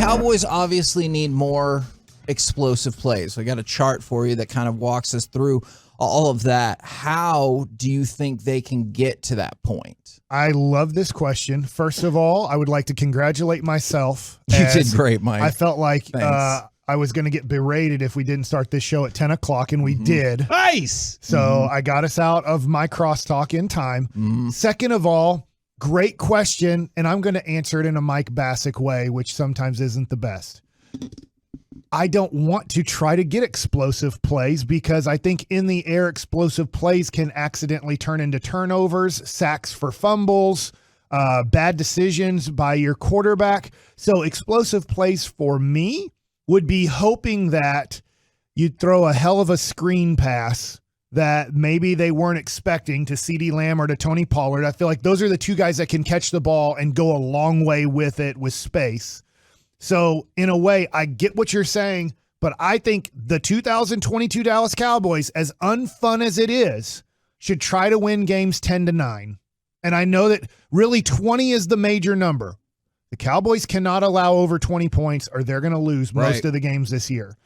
Cowboys obviously need more explosive plays. We got a chart for you that kind of walks us through all of that. How do you think they can get to that point? I love this question. First of all, I would like to congratulate myself. You did great, Mike. I felt like I was going to get berated if we didn't start this show at 10 o'clock, and we did. Nice! So I got us out of my crosstalk in time. Second of all, great question, and I'm going to answer it in a Mike Bassick way, which sometimes isn't the best. I don't want to try to get explosive plays because I think in the air, explosive plays can accidentally turn into turnovers, sacks for fumbles, bad decisions by your quarterback. So explosive plays for me would be hoping that you'd throw a hell of a screen pass that maybe they weren't expecting to CeeDee Lamb or to Tony Pollard. I feel like those are the two guys that can catch the ball and go a long way with it with space. So in a way, I get what you're saying, but I think the 2022 Dallas Cowboys, as unfun as it is, should try to win games 10-9. And I know that really 20 is the major number. The Cowboys cannot allow over 20 points or they're going to lose most of the games this year.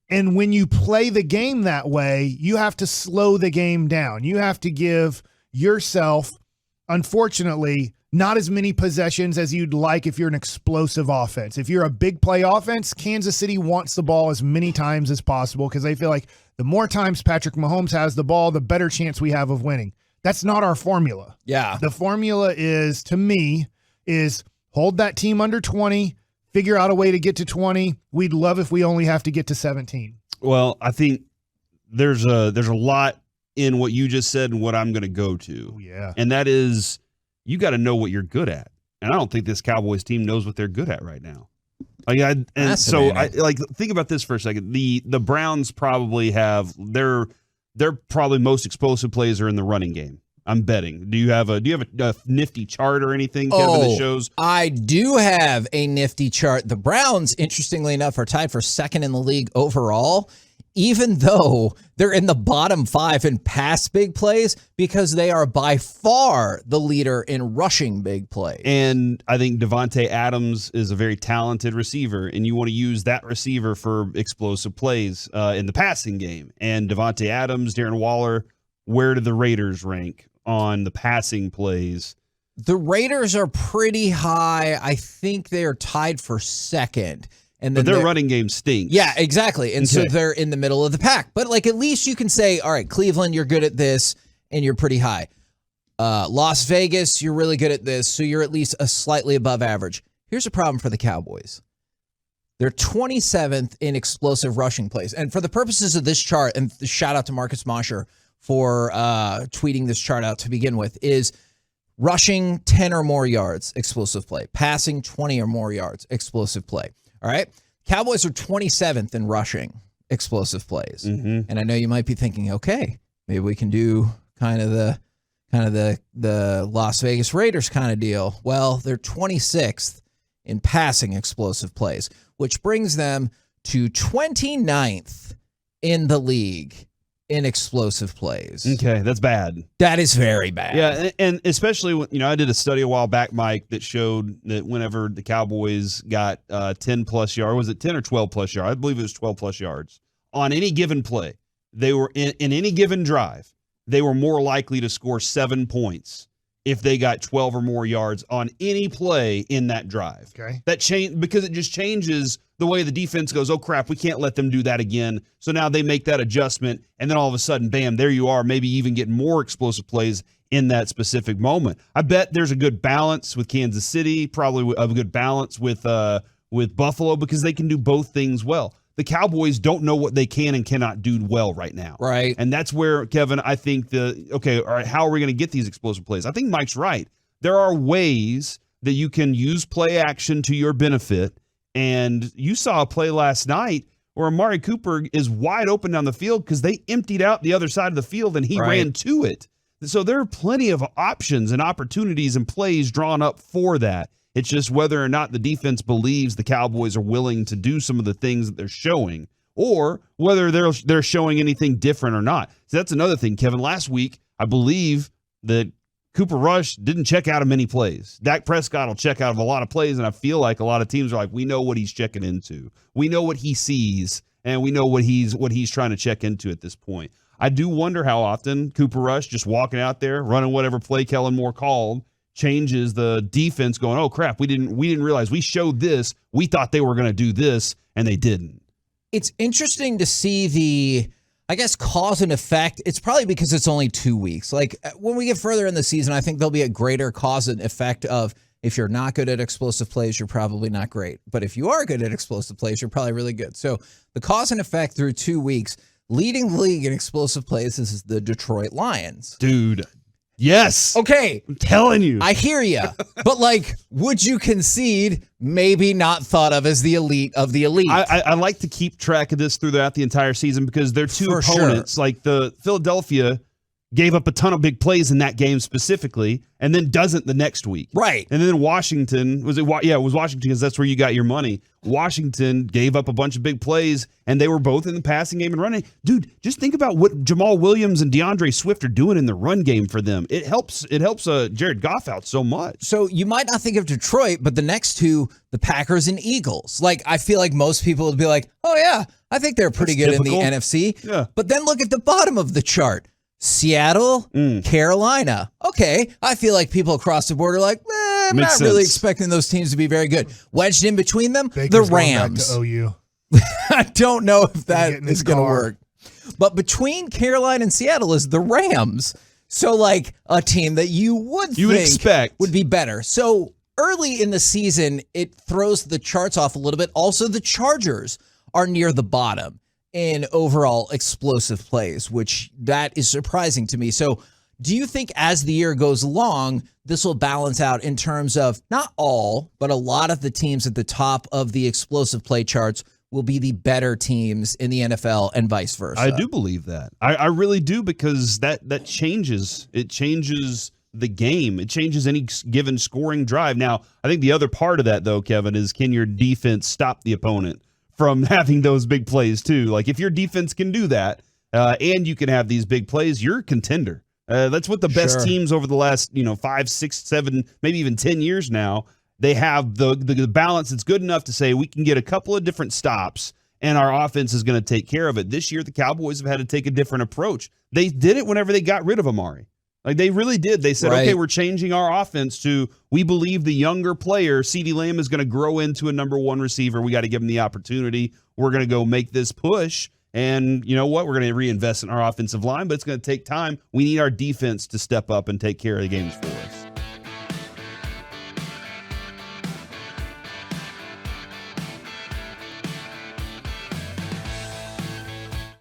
And when you play the game that way, you have to slow the game down. You have to give yourself, unfortunately, not as many possessions as you'd like if you're an explosive offense. If you're a big play offense, Kansas City wants the ball as many times as possible because they feel like the more times Patrick Mahomes has the ball, the better chance we have of winning. That's not our formula. Yeah. The formula is, to me, is hold that team under 20, figure out a way to get to 20. We'd love if we only have to get to 17. Well, I think there's a lot in what you just said and what I'm going to go to. Oh, yeah. And that is, you got to know what you're good at. And I don't think this Cowboys team knows what they're good at right now. Think about this for a second. The Browns probably have their probably most explosive plays are in the running game. I'm betting. Do you have a nifty chart or anything, Kevin, that shows? I do have a nifty chart. The Browns, interestingly enough, are tied for second in the league overall, even though they're in the bottom 5 in pass big plays because they are by far the leader in rushing big plays. And I think Devontae Adams is a very talented receiver, and you want to use that receiver for explosive plays in the passing game. And Devontae Adams, Darren Waller, where do the Raiders rank on the passing plays? The Raiders are pretty high. I think they are tied for second. And then but their running game stinks. Yeah, exactly. And so they're in the middle of the pack. But like at least you can say, all right, Cleveland, you're good at this and you're pretty high. Las Vegas, you're really good at this, so you're at least a slightly above average. Here's a problem for the Cowboys. They're 27th in explosive rushing plays. And for the purposes of this chart, and shout out to Marcus Mosher for tweeting this chart out to begin with, is rushing 10 or more yards, explosive play. Passing 20 or more yards, explosive play. All right. Cowboys are 27th in rushing explosive plays. And I know you might be thinking, okay, maybe we can do kind of the Las Vegas Raiders kind of deal. Well, they're 26th in passing explosive plays, which brings them to 29th in the league in explosive plays. Okay, that's bad. That is very bad. Yeah, and especially when, I did a study a while back, Mike, that showed that whenever the Cowboys got 10 plus yards, was it 10 or 12 plus yards? I believe it was 12 plus yards on any given play. They were in any given drive, they were more likely to score 7 points if they got 12 or more yards on any play in that drive. Okay. That change because it just changes the way the defense goes, oh, crap, we can't let them do that again. So now they make that adjustment, and then all of a sudden, bam, there you are, maybe even get more explosive plays in that specific moment. I bet there's a good balance with Kansas City, probably a good balance with Buffalo because they can do both things well. The Cowboys don't know what they can and cannot do well right now. Right. And that's where, Kevin, I think all right, how are we going to get these explosive plays? I think Mike's right. There are ways that you can use play action to your benefit. And you saw a play last night where Amari Cooper is wide open down the field because they emptied out the other side of the field and he ran to it. So there are plenty of options and opportunities and plays drawn up for that. It's just whether or not the defense believes the Cowboys are willing to do some of the things that they're showing or whether they're showing anything different or not. So that's another thing, Kevin. Last week, I believe that Cooper Rush didn't check out of many plays. Dak Prescott will check out of a lot of plays, and I feel like a lot of teams are like, we know what he's checking into. We know what he sees, and we know what he's trying to check into at this point. I do wonder how often Cooper Rush just walking out there, running whatever play Kellen Moore called, changes the defense going, oh, crap, we didn't realize we showed this. We thought they were going to do this, and they didn't. It's interesting to see the, I guess, cause and effect. It's probably because it's only 2 weeks. Like when we get further in the season, I think there'll be a greater cause and effect of if you're not good at explosive plays, you're probably not great. But if you are good at explosive plays, you're probably really good. So the cause and effect through 2 weeks, leading the league in explosive plays is the Detroit Lions. Dude. Yes. Okay. I'm telling you. I hear you. But like, would you concede maybe not thought of as the elite of the elite? I like to keep track of this throughout the entire season because their two opponents, like the Philadelphia, gave up a ton of big plays in that game specifically, and then doesn't the next week. Right. And then Washington, it was Washington because that's where you got your money. Washington gave up a bunch of big plays, and they were both in the passing game and running. Dude, just think about what Jamal Williams and DeAndre Swift are doing in the run game for them. It helps Jared Goff out so much. So you might not think of Detroit, but the next two, the Packers and Eagles. Like, I feel like most people would be like, oh, yeah, I think they're pretty good typical in the NFC. Yeah. But then look at the bottom of the chart. Seattle, Carolina. Okay, I feel like people across the board are like, I'm not really expecting those teams to be very good. Wedged in between them, Baker's the Rams. Going back to OU. I don't know if that is going to car. work. But between Carolina and Seattle is the Rams. So like a team that you would think expect would be better. So early in the season, it throws the charts off a little bit. Also, the Chargers are near the bottom in overall explosive plays, which that is surprising to me. So do you think as the year goes along, this will balance out in terms of not all, but a lot of the teams at the top of the explosive play charts will be the better teams in the NFL and vice versa? I do believe that. I really do, because that changes. It changes the game. It changes any given scoring drive. Now, I think the other part of that, though, Kevin, is can your defense stop the opponent from having those big plays too? Like if your defense can do that and you can have these big plays, you're a contender. That's what the best teams over the last 5, 6, 7, maybe even 10 years now, they have the balance that's good enough to say we can get a couple of different stops and our offense is going to take care of it. This year the Cowboys have had to take a different approach. They did it whenever they got rid of Amari. Like they really did. They said, okay, we're changing our offense to, we believe the younger player, CeeDee Lamb, is going to grow into a number one receiver. We got to give him the opportunity. We're going to go make this push. And you know what? We're going to reinvest in our offensive line, but it's going to take time. We need our defense to step up and take care of the games for us.